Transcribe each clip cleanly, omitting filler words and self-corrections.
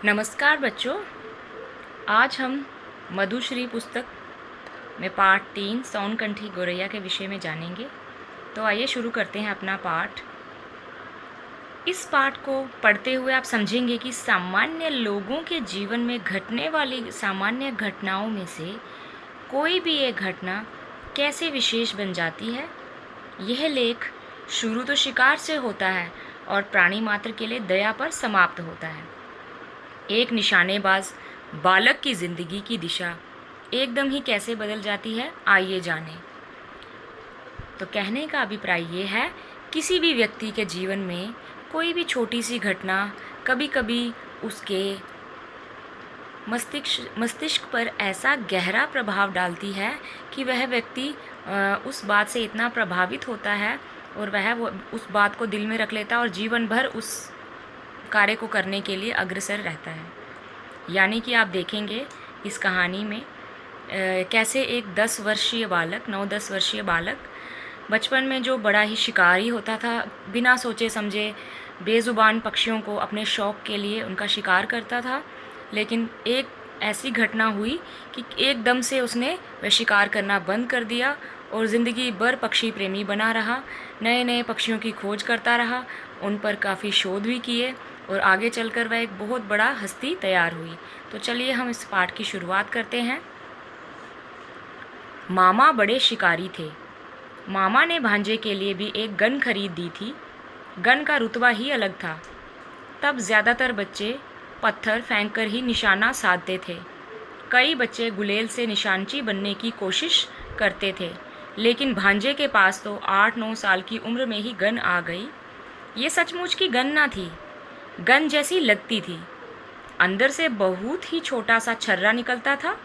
नमस्कार बच्चों। आज हम मधुश्री पुस्तक में पाठ 3 सौनकंठी गोरैया के विषय में जानेंगे। तो आइए शुरू करते हैं अपना पाठ। इस पाठ को पढ़ते हुए आप समझेंगे कि सामान्य लोगों के जीवन में घटने वाली सामान्य घटनाओं में से कोई भी एक घटना कैसे विशेष बन जाती है। यह लेख शुरू तो शिकार से होता है और प्राणी मात्र के लिए दया पर समाप्त होता है। एक निशानेबाज बालक की जिंदगी की दिशा एकदम ही कैसे बदल जाती है, आइए जानें। तो कहने का अभिप्राय ये है, किसी भी व्यक्ति के जीवन में कोई भी छोटी सी घटना कभी कभी उसके मस्तिष्क पर ऐसा गहरा प्रभाव डालती है कि वह व्यक्ति उस बात से इतना प्रभावित होता है और वह उस बात को दिल में रख लेता है और जीवन भर उस कार्य को करने के लिए अग्रसर रहता है। यानी कि आप देखेंगे इस कहानी में कैसे एक 10 वर्षीय बालक 9-10 वर्षीय बालक बचपन में जो बड़ा ही शिकारी होता था, बिना सोचे समझे बेज़ुबान पक्षियों को अपने शौक़ के लिए उनका शिकार करता था। लेकिन एक ऐसी घटना हुई कि एकदम से उसने वह शिकार करना बंद कर दिया और ज़िंदगी भर पक्षी प्रेमी बना रहा। नए नए पक्षियों की खोज करता रहा, उन पर काफ़ी शोध भी किए और आगे चलकर वह एक बहुत बड़ा हस्ती तैयार हुई। तो चलिए हम इस पाठ की शुरुआत करते हैं। मामा बड़े शिकारी थे। मामा ने भांजे के लिए भी एक गन खरीद दी थी। गन का रुतबा ही अलग था। तब ज़्यादातर बच्चे पत्थर फेंककर ही निशाना साधते थे। कई बच्चे गुलेल से निशानची बनने की कोशिश करते थे, लेकिन भांजे के पास तो 8-9 साल की उम्र में ही गन आ गई। ये सचमुच की गन ना थी, गन जैसी लगती थी। अंदर से बहुत ही छोटा सा छर्रा निकलता था।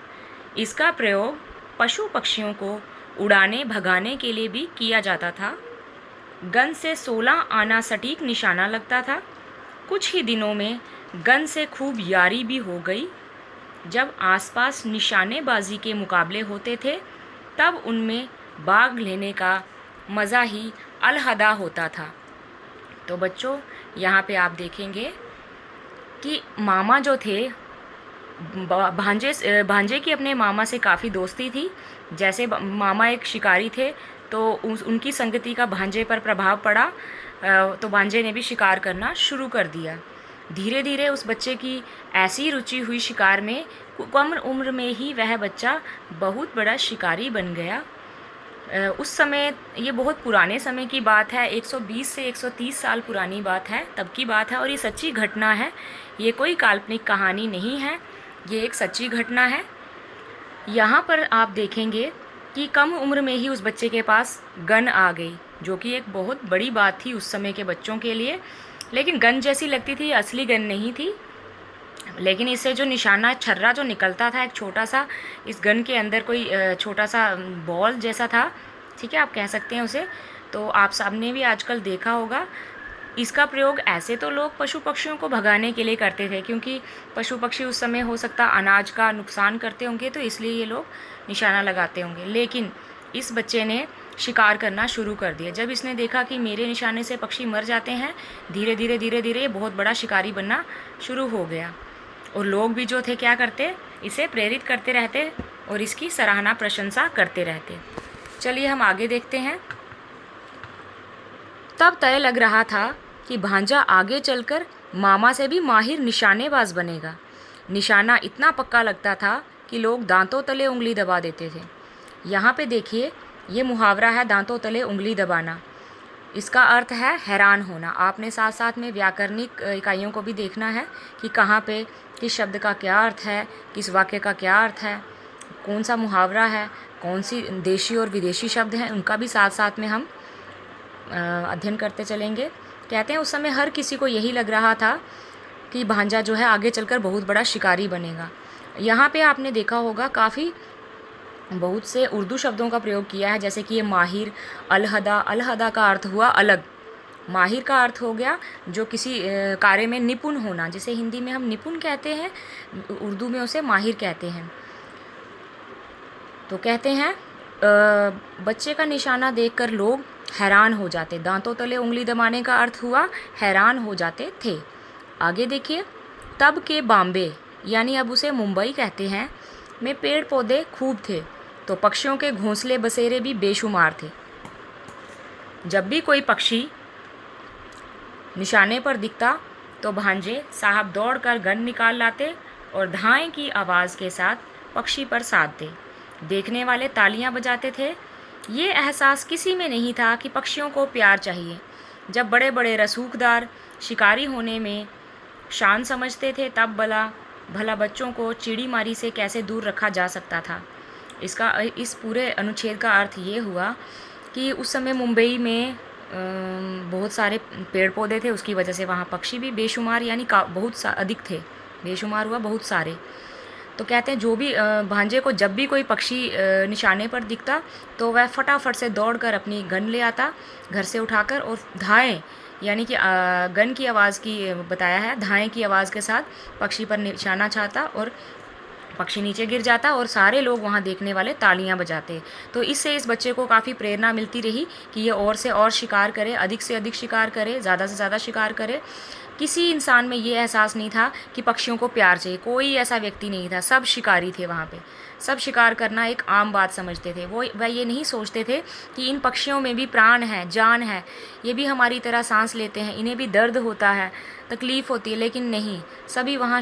इसका प्रयोग पशु पक्षियों को उड़ाने भगाने के लिए भी किया जाता था। गन से 16 आना सटीक निशाना लगता था। कुछ ही दिनों में गन से खूब यारी भी हो गई। जब आसपास निशानेबाजी के मुकाबले होते थे, तब उनमें भाग लेने का मज़ा ही अलहदा होता था। तो बच्चों, यहाँ पे आप देखेंगे कि मामा जो थे, भांजे की अपने मामा से काफ़ी दोस्ती थी। जैसे मामा एक शिकारी थे तो उनकी संगति का भांजे पर प्रभाव पड़ा, तो भांजे ने भी शिकार करना शुरू कर दिया। धीरे धीरे उस बच्चे की ऐसी रुचि हुई शिकार में, कम उम्र में ही वह बच्चा बहुत बड़ा शिकारी बन गया। उस समय, ये बहुत पुराने समय की बात है, 120 से 130 साल पुरानी बात है, तब की बात है और ये सच्ची घटना है। ये कोई काल्पनिक कहानी नहीं है, ये एक सच्ची घटना है। यहाँ पर आप देखेंगे कि कम उम्र में ही उस बच्चे के पास गन आ गई, जो कि एक बहुत बड़ी बात थी उस समय के बच्चों के लिए। लेकिन गन जैसी लगती थी, असली गन नहीं थी। लेकिन इससे जो निशाना छर्रा जो निकलता था, एक छोटा सा, इस गन के अंदर कोई छोटा सा बॉल जैसा था, ठीक है, आप कह सकते हैं उसे। तो आप सबने भी आजकल देखा होगा। इसका प्रयोग ऐसे तो लोग पशु पक्षियों को भगाने के लिए करते थे, क्योंकि पशु पक्षी उस समय हो सकता अनाज का नुकसान करते होंगे, तो इसलिए ये लोग निशाना लगाते होंगे। लेकिन इस बच्चे ने शिकार करना शुरू कर दिया। जब इसने देखा कि मेरे निशाने से पक्षी मर जाते हैं, धीरे धीरे ये बहुत बड़ा शिकारी बनना शुरू हो गया। और लोग भी जो थे क्या करते, इसे प्रेरित करते रहते और इसकी सराहना प्रशंसा करते रहते। चलिए हम आगे देखते हैं। तब तय लग रहा था कि भांजा आगे चलकर मामा से भी माहिर निशानेबाज बनेगा। निशाना इतना पक्का लगता था कि लोग दांतों तले उंगली दबा देते थे। यहाँ पे देखिए, ये मुहावरा है, दांतों तले उंगली दबाना। इसका अर्थ है हैरान होना। आपने साथ साथ में व्याकरणिक इकाइयों को भी देखना है कि कहाँ पे किस शब्द का क्या अर्थ है, किस वाक्य का क्या अर्थ है, कौन सा मुहावरा है, कौन सी देशी और विदेशी शब्द हैं, उनका भी साथ साथ में हम अध्ययन करते चलेंगे। कहते हैं उस समय हर किसी को यही लग रहा था कि भांजा जो है आगे चलकर बहुत बड़ा शिकारी बनेगा। यहाँ पे आपने देखा होगा काफ़ी बहुत से उर्दू शब्दों का प्रयोग किया है, जैसे कि ये माहिर, अलहदा। अलहदा का अर्थ हुआ अलग। माहिर का अर्थ हो गया जो किसी कार्य में निपुण होना, जिसे हिंदी में हम निपुण कहते हैं, उर्दू में उसे माहिर कहते हैं। तो कहते हैं बच्चे का निशाना देखकर लोग हैरान हो जाते। दांतों तले उंगली दबाने का अर्थ हुआ हैरान हो जाते थे। आगे देखिए, तब के बॉम्बे, यानी अब उसे मुंबई कहते हैं, में पेड़ पौधे खूब थे, तो पक्षियों के घोंसले बसेरे भी बेशुमार थे। जब भी कोई पक्षी निशाने पर दिखता तो भांजे साहब दौड़कर गन निकाल लाते और धाएं की आवाज़ के साथ पक्षी पर साधते। देखने वाले तालियां बजाते थे। ये एहसास किसी में नहीं था कि पक्षियों को प्यार चाहिए। जब बड़े बड़े रसूखदार शिकारी होने में शान समझते थे, तब भला बच्चों को चिड़ीमारी से कैसे दूर रखा जा सकता था। इस पूरे अनुच्छेद का अर्थ ये हुआ कि उस समय मुंबई में बहुत सारे पेड़ पौधे थे, उसकी वजह से वहाँ पक्षी भी बेशुमार, यानी बहुत अधिक थे। बेशुमार हुआ बहुत सारे। तो कहते हैं जो भी भांजे को जब भी कोई पक्षी निशाने पर दिखता तो वह फटाफट से दौड़कर अपनी गन ले आता घर से उठाकर, और धाएं, यानी कि गन की आवाज़ की बताया है, धाएं की आवाज़ के साथ पक्षी पर निशाना चाहता और पक्षी नीचे गिर जाता और सारे लोग वहाँ देखने वाले तालियां बजाते। तो इससे इस बच्चे को काफ़ी प्रेरणा मिलती रही कि ये और से और शिकार करे, अधिक से अधिक शिकार करे, ज़्यादा से ज़्यादा शिकार करे। किसी इंसान में ये एहसास नहीं था कि पक्षियों को प्यार चाहिए, कोई ऐसा व्यक्ति नहीं था, सब शिकारी थे वहाँ पे। सब शिकार करना एक आम बात समझते थे। वह ये नहीं सोचते थे कि इन पक्षियों में भी प्राण है, जान है, ये भी हमारी तरह सांस लेते हैं, इन्हें भी दर्द होता है, तकलीफ़ होती है। लेकिन नहीं, सभी वहाँ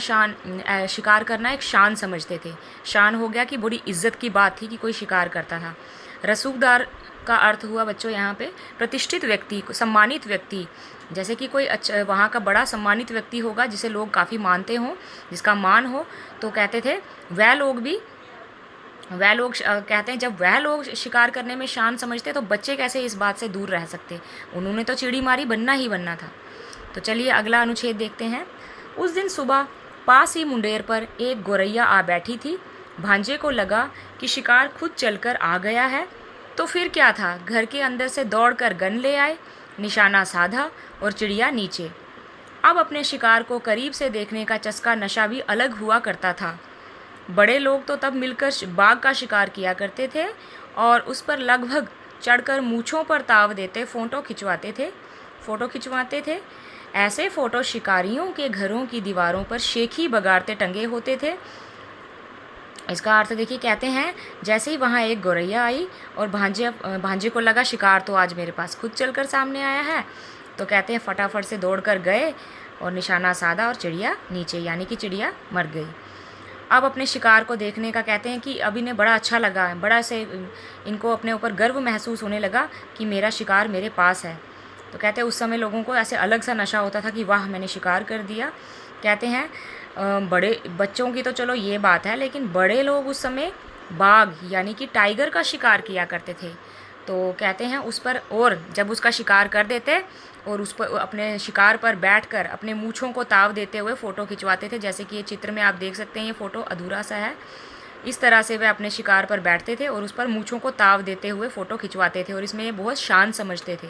शिकार करना एक शान समझते थे। शान हो गया कि बड़ी इज्जत की बात थी कि कोई शिकार करता था। रसूखदार का अर्थ हुआ बच्चों यहाँ पे प्रतिष्ठित व्यक्ति, सम्मानित व्यक्ति। जैसे कि कोई अच्छा वहाँ का बड़ा सम्मानित व्यक्ति होगा जिसे लोग काफ़ी मानते हों, जिसका मान हो, तो कहते थे वह लोग कहते हैं जब वह लोग शिकार करने में शान समझते तो बच्चे कैसे इस बात से दूर रह सकते। उन्होंने तो चिड़ी मारी बनना ही बनना था। तो चलिए अगला अनुच्छेद देखते हैं। उस दिन सुबह पास ही मुंडेर पर एक गौरैया आ बैठी थी। भांजे को लगा कि शिकार खुद चलकर आ गया है। तो फिर क्या था, घर के अंदर से दौड़कर गन ले आए, निशाना साधा और चिड़िया नीचे। अब अपने शिकार को करीब से देखने का चस्का नशा भी अलग हुआ करता था। बड़े लोग तो तब मिलकर बाघ का शिकार किया करते थे और उस पर लगभग चढ़कर मूँछों पर ताव देते फोटो खिंचवाते थे। ऐसे फ़ोटो शिकारियों के घरों की दीवारों पर शेखी बगाड़ते टंगे होते थे। इसका अर्थ देखिए, कहते हैं जैसे ही वहाँ एक गौरैया आई और भांजे को लगा शिकार तो आज मेरे पास खुद चलकर सामने आया है, तो कहते हैं फटाफट से दौड़कर गए और निशाना साधा और चिड़िया नीचे, यानी कि चिड़िया मर गई। अब अपने शिकार को देखने का कहते हैं कि अब इन्हें बड़ा अच्छा लगा, बड़ा से इनको अपने ऊपर गर्व महसूस होने लगा कि मेरा शिकार मेरे पास है। तो कहते हैं उस समय लोगों को ऐसे अलग सा नशा होता था कि वाह मैंने शिकार कर दिया। कहते हैं बड़े बच्चों की तो चलो ये बात है, लेकिन बड़े लोग उस समय बाघ यानी कि टाइगर का शिकार किया करते थे। तो कहते हैं उस पर, और जब उसका शिकार कर देते और उस पर अपने शिकार पर बैठकर अपने मूँछों को ताव देते हुए फ़ोटो खिंचवाते थे। जैसे कि ये चित्र में आप देख सकते हैं, ये फ़ोटो अधूरा सा है। इस तरह से वे अपने शिकार पर बैठते थे और उस पर मूँछों को ताव देते हुए फ़ोटो खिंचवाते थे और इसमें ये बहुत शान समझते थे।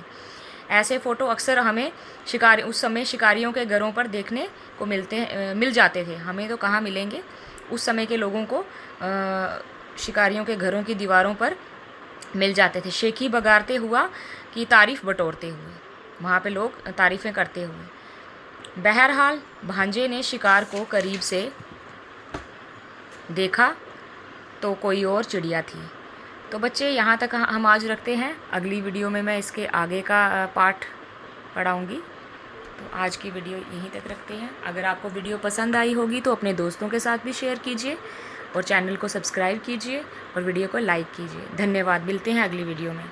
ऐसे फ़ोटो अक्सर हमें उस समय शिकारियों के घरों पर देखने को मिल जाते थे। हमें तो कहाँ मिलेंगे, उस समय के लोगों को शिकारियों के घरों की दीवारों पर मिल जाते थे, शेखी बगाड़ते हुआ कि तारीफ़ बटोरते हुए, वहाँ पे लोग तारीफ़ें करते हुए। बहरहाल भांजे ने शिकार को करीब से देखा तो कोई और चिड़िया थी। तो बच्चे यहाँ तक हम आज रखते हैं। अगली वीडियो में मैं इसके आगे का पार्ट पढ़ाऊँगी। तो आज की वीडियो यहीं तक रखते हैं। अगर आपको वीडियो पसंद आई होगी तो अपने दोस्तों के साथ भी शेयर कीजिए और चैनल को सब्सक्राइब कीजिए और वीडियो को लाइक कीजिए। धन्यवाद। मिलते हैं अगली वीडियो में।